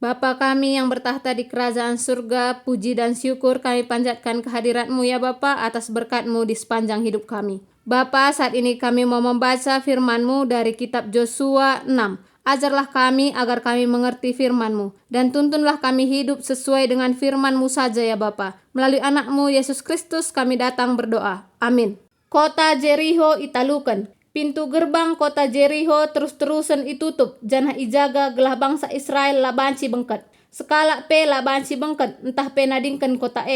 Bapa kami yang bertahta di kerajaan surga, puji dan syukur kami panjatkan kehadirat-Mu ya Bapa atas berkat-Mu di sepanjang hidup kami. Bapa, saat ini kami mau membaca firman-Mu dari kitab Yosua 6. Ajarlah kami agar kami mengerti firman-Mu, dan tuntunlah kami hidup sesuai dengan firman-Mu saja ya Bapa. Melalui anak-Mu Yesus Kristus kami datang berdoa. Amin. Kota Jericho italukan. Pintu gerbang kota Jericho terus-terusan itutup. Janah ijaga gelah bangsa Israel labanci bengket. Sekala pe labanci bengket entah pe nadingkan kota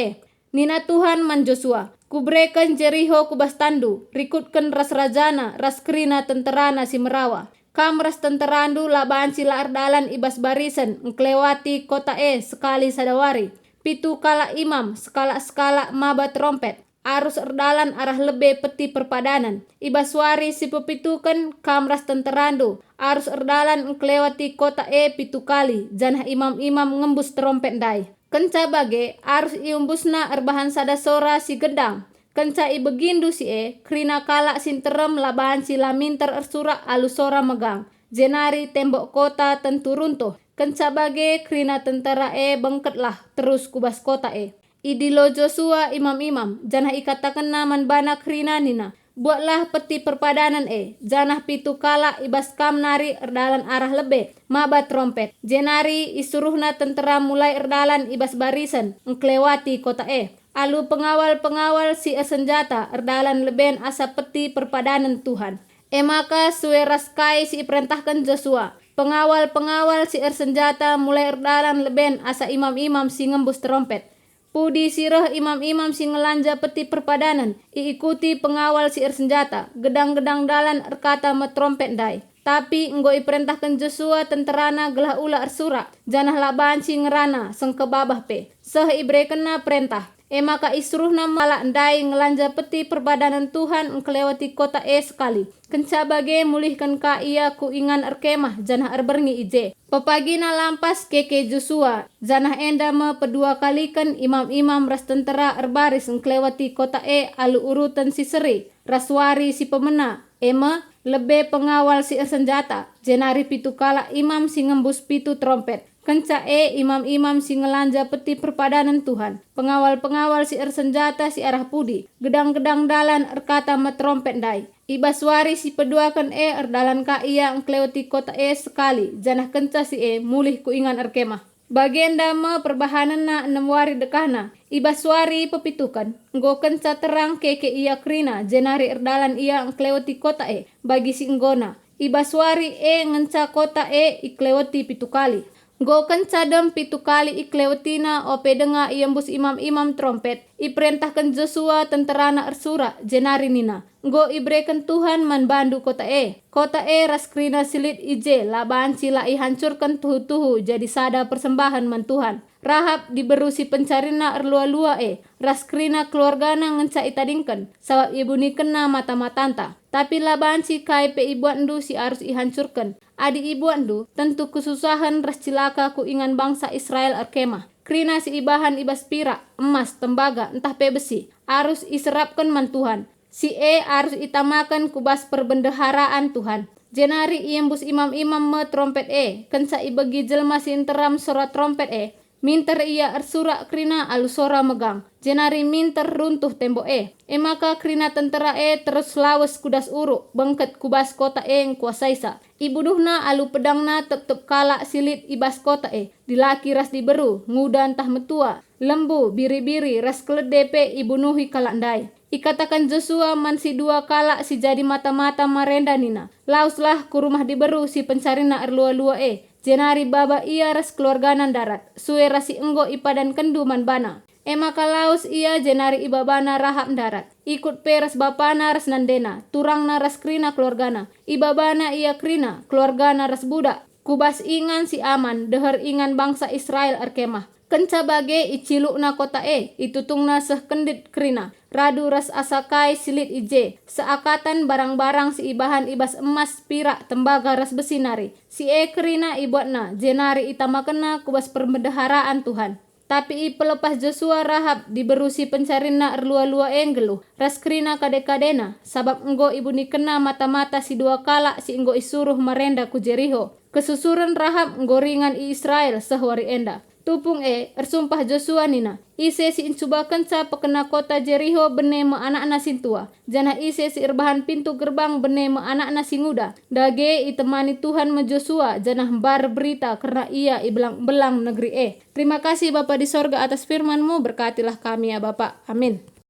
Nina Tuhan man Joshua. Kubrekan Jericho kubas tandu. Rikutkan ras rajana, ras krina tenterana si merawa. Kam ras tenterandu labanci la ardalan ibas barisan. Engklewati kota sekali sadawari. Pitu kala imam, skala-skala maba trompet. Arus erdalan arah lebe peti perpadanan. Ibaswari si pepitukan kamras tenterandu. Arus erdalan engklewati kota pitu kali. Janah imam-imam ngembus trompet dai. Kenca bage arus iumbusna erbahan sada sora si gedang. Kenca ibegindu si krina kala sinterem labahan si laminter ersura alu sora megang. Jenari tembok kota tentu runtuh. Kenca bage krina tentara bengketlah terus kubas kota Idilo Joshua imam-imam, janah ikatakan naman bana krina nina. Buatlah peti perpadanan janah pitu kala ibas kam nari erdalan arah lebe, maba trompet. Jenari isuruhna tentera mulai erdalan ibas barisan, engklewati kota Alu pengawal-pengawal si senjata erdalan leben asa peti perpadanan Tuhan. Maka sueras kai si perintahkan Joshua. Pengawal-pengawal si senjata mulai erdalan leben asa imam-imam si ngembus trompet. Pudi sirah imam-imam si ngelanja peti perpadanan, iikuti pengawal si senjata, gedang-gedang dalan erkata metrompet dai. Tapi enggo iperintahkan Joshua tenterana gelah ula ersura, janah laban si ngerana, sengkebabah pe. Seh ibrekena perintah. Maka isruhna malak ndai ngelanja peti perbadanan Tuhan engkelewati kota sekali. Kenca bage mulihkan ka ia ku ingan erkemah janah erberngi ije. Papagina lampas keke Joshua. Janah enda me pedua kalikan imam-imam ras tentera erbaris engkelewati kota alu urutan si seri. Raswari si pemena. Lebe pengawal si senjata. Jenari pitu kala imam si ngembus pitu trompet. Kenca imam-imam si ngelanja peti perpadanan Tuhan. Pengawal-pengawal si senjata si arah pudi. Gedang-gedang dalan erkata metrompet dai. Ibaswari si peduakan erdalan ka ia engklewati kota sekali. Janah kenca si mulih ku ingan erkemah. Bagenda me perbahanan na 6 wari dekahna. Ibaswari pepitukan. Enggo kenca terang keke ia krina. Jenari erdalan ia engklewati kota bagi si enggona. Ibaswari ngenca kota iklewati pitu kali. Go kencadem pitu kali iklewetina ope denga iembus imam-imam trompet. Iperintahkan Joshua tenterana ersura jenari nina. Go ibreken Tuhan man bandu kota Kota raskrina silit ije laban sila ihancurkan tuhu-tuhu jadi sada persembahan man Tuhan. Rahab diberusi pencarina erlua-lua raskrina keluargana ngenca itadingken. Sabab ibu ni kena mata-matanta. Tapi laban si kai pe ibuandu si harus ihancurkan. Adi ibuandu tentu kesusahan ras cilaka ku ingan bangsa Israel erkemah. Krina si ibahan ibas pira, emas, tembaga, entah pe besi. Harus iserapkan man Tuhan. Si harus itamakan kubas perbendaharaan Tuhan. Jenari iembus imam-imam me trompet kenca ibagi jelma sinteram sora trompet minter ia ersura krina alu sora megang. Jenari minter runtuh tembok maka krina tentera terus lawas kudas uruk bengket kubas kota kuasaisa. Ibuduhna alu pedangna tetep kala silit ibas kota dilaki ras diberu nguda entah metua lembu biri-biri ras keledepe ibunuhi kalandai. Ikatakan Joshua man si 2 kala si jadi mata-mata marenda nina. Lauslah ku rumah diberu si pencarina erlua-lua Jenari baba ia ras keluarganan darat. Sue rasi enggo ipadan kendu man bana. Maka laus ia jenari ibabana rahap darat. Ikut peras bapana ras nandena. Turangna ras krina keluargana. Ibabana ia krina. Keluargana ras budak. Kubas ingan si aman. Deher ingan bangsa Israel erkemah. Kenca bage icilukna kota itutungna seh kendit krina. Radu ras asakai silit ije. Seakatan barang-barang si ibahan ibas emas pirak tembaga ras besi nari. Si krina ibuatna jenari itamakena kubas perbendaharaan Tuhan. Tapi pelepas Joshua Rahab diberusi pencarina erlua-lua geluh. Ras krina kade-kadena. Sabab enggo ibu ni kena mata-mata si 2 kala si enggo isuruh merenda ku Jericho. Kesusuran Rahab nggoringan Israel sehwari enda. Tupung ersumpah Joshua nina. Ise si incuba kenca pekena kota Jericho bene me anak-anak sintua. Jana ise si irbahan pintu gerbang bene me anak-anak singuda. Dage itemani Tuhan me Joshua jana bar berita karena ia ibelang-belang negeri Terima kasih Bapa di sorga atas firman-Mu, berkatilah kami ya Bapa. Amin.